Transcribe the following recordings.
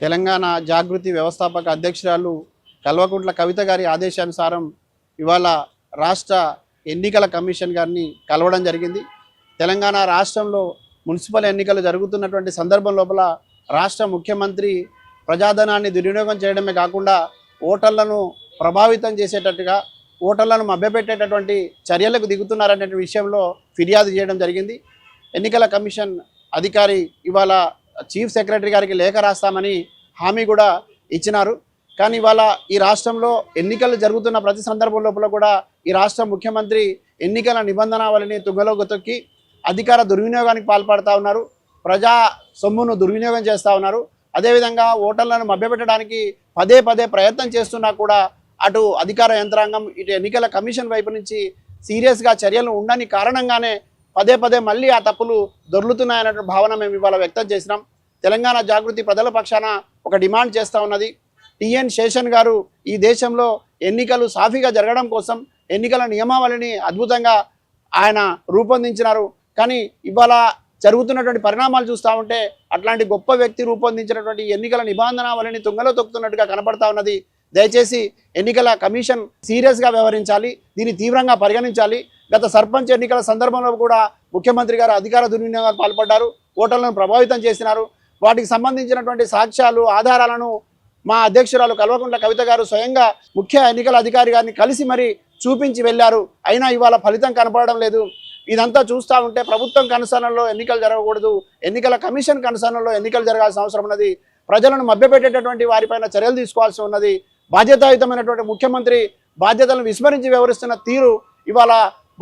తెలంగాణ జాగృతి వ్యవస్థాపక అధ్యక్షురాలు కల్వకుంట్ల కవిత గారి ఆదేశానుసారం ఇవాళ రాష్ట్ర ఎన్నికల కమిషన్ గారిని కలవడం జరిగింది. తెలంగాణ రాష్ట్రంలో మున్సిపల్ ఎన్నికలు జరుగుతున్నటువంటి సందర్భం లోపల రాష్ట్ర ముఖ్యమంత్రి ప్రజాధనాన్ని దుర్వినియోగం చేయడమే కాకుండా ఓటర్లను ప్రభావితం చేసేటట్టుగా ఓటర్లను మభ్యపెట్టేటటువంటి చర్యలకు దిగుతున్నారనే విషయంలో ఫిర్యాదు చేయడం జరిగింది. ఎన్నికల కమిషన్ అధికారి ఇవాళ చీఫ్ సెక్రటరీ గారికి లేఖ రాస్తామని హామీ కూడా ఇచ్చినారు. కానీ ఇవాళ ఈ రాష్ట్రంలో ఎన్నికలు జరుగుతున్న ప్రతి సందర్భం లోపల కూడా ఈ రాష్ట్ర ముఖ్యమంత్రి ఎన్నికల నిబంధనావళిని తుంగలోకి తొక్కి అధికార దుర్వినియోగానికి పాల్పడుతూ ఉన్నారు. ప్రజా సొమ్మును దుర్వినియోగం చేస్తూ ఉన్నారు. అదేవిధంగా ఓటర్లను మభ్యపెట్టడానికి పదే పదే ప్రయత్నం చేస్తున్నా కూడా అటు అధికార యంత్రాంగం ఇటు ఎన్నికల కమిషన్ వైపు నుంచి సీరియస్గా చర్యలు ఉండని కారణంగానే పదే పదే మళ్ళీ ఆ తప్పులు దొర్లుతున్నాయన్న భావన మేము ఇవాళ వ్యక్తం చేసినాం. తెలంగాణ జాగృతి ప్రజల పక్షాన ఒక డిమాండ్ చేస్తూ ఉన్నది. టిఎన్ శేషన్ గారు ఈ దేశంలో ఎన్నికలు సాఫీగా జరగడం కోసం ఎన్నికల నియమావళిని అద్భుతంగా ఆయన రూపొందించినారు. కానీ ఇవాళ జరుగుతున్నటువంటి పరిణామాలు చూస్తూ ఉంటే అట్లాంటి గొప్ప వ్యక్తి రూపొందించినటువంటి ఎన్నికల నిబంధనావళిని తుంగలో తొక్కుతున్నట్టుగా కనపడతా ఉన్నది. దయచేసి ఎన్నికల కమిషన్ సీరియస్గా వ్యవహరించాలి, దీన్ని తీవ్రంగా పరిగణించాలి. గత సర్పంచ్ ఎన్నికల సందర్భంలో కూడా ముఖ్యమంత్రి గారు అధికార దుర్వినియోగానికి పాల్పడ్డారు, ఓటర్లను ప్రభావితం చేసినారు. వాటికి సంబంధించినటువంటి సాక్ష్యాలు ఆధారాలను మా అధ్యక్షురాలు కల్వకుంట్ల కవిత గారు స్వయంగా ముఖ్య ఎన్నికల అధికారి గారిని కలిసి మరి చూపించి వెళ్ళారు. అయినా ఇవాళ ఫలితం కనపడడం లేదు. ఇదంతా చూస్తూ ఉంటే ప్రభుత్వం కనుసరణలో ఎన్నికలు జరగకూడదు, ఎన్నికల కమిషన్ కనుసరణలో ఎన్నికలు జరగాల్సిన అవసరం ఉన్నది. ప్రజలను మభ్యపెట్టేటటువంటి వారిపైన చర్యలు తీసుకోవాల్సి ఉన్నది. బాధ్యతాయుతమైనటువంటి ముఖ్యమంత్రి బాధ్యతలను విస్మరించి వ్యవహరిస్తున్న తీరు ఇవాళ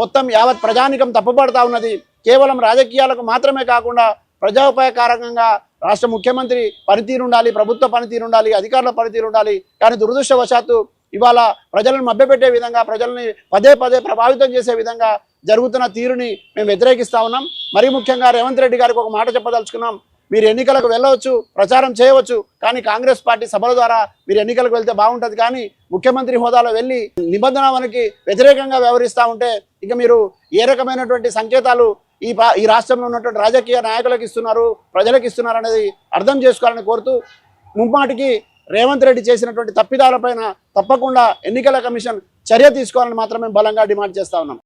మొత్తం యావత్ ప్రజానికం తప్పుపడతా ఉన్నది. కేవలం రాజకీయాలకు మాత్రమే కాకుండా ప్రజాపాయకారకంగా రాష్ట్ర ముఖ్యమంత్రి పనితీరు ఉండాలి, ప్రభుత్వ పనితీరు ఉండాలి, అధికారుల పనితీరు ఉండాలి. కానీ దురదృష్టవశాత్తు ఇవాళ ప్రజలను మభ్యపెట్టే విధంగా, ప్రజల్ని పదే పదే ప్రభావితం చేసే విధంగా జరుగుతున్న తీరుని మేము వ్యతిరేకిస్తూ ఉన్నాం. మరీ ముఖ్యంగా రేవంత్ రెడ్డి గారికి ఒక మాట చెప్పదలుచుకున్నాం. మీరు ఎన్నికలకు వెళ్ళవచ్చు, ప్రచారం చేయవచ్చు, కానీ కాంగ్రెస్ పార్టీ సభల ద్వారా మీరు ఎన్నికలకు వెళ్తే బాగుంటుంది. కానీ ముఖ్యమంత్రి హోదాలో వెళ్ళి నిబంధనలకి వ్యతిరేకంగా వ్యవహరిస్తూ ఉంటే ఇక మీరు ఏ రకమైనటువంటి సంకేతాలు ఈ రాష్ట్రంలో ఉన్నటువంటి రాజకీయ నాయకులకు ఇస్తున్నారు, ప్రజలకు ఇస్తున్నారు అనేది అర్థం చేసుకోవాలని కోరుతూ ముమ్మాటికి రేవంత్ రెడ్డి చేసినటువంటి తప్పిదాలపైన తప్పకుండా ఎన్నికల కమిషన్ చర్య తీసుకోవాలని మాత్రమే బలంగా డిమాండ్ చేస్తూ ఉన్నాం.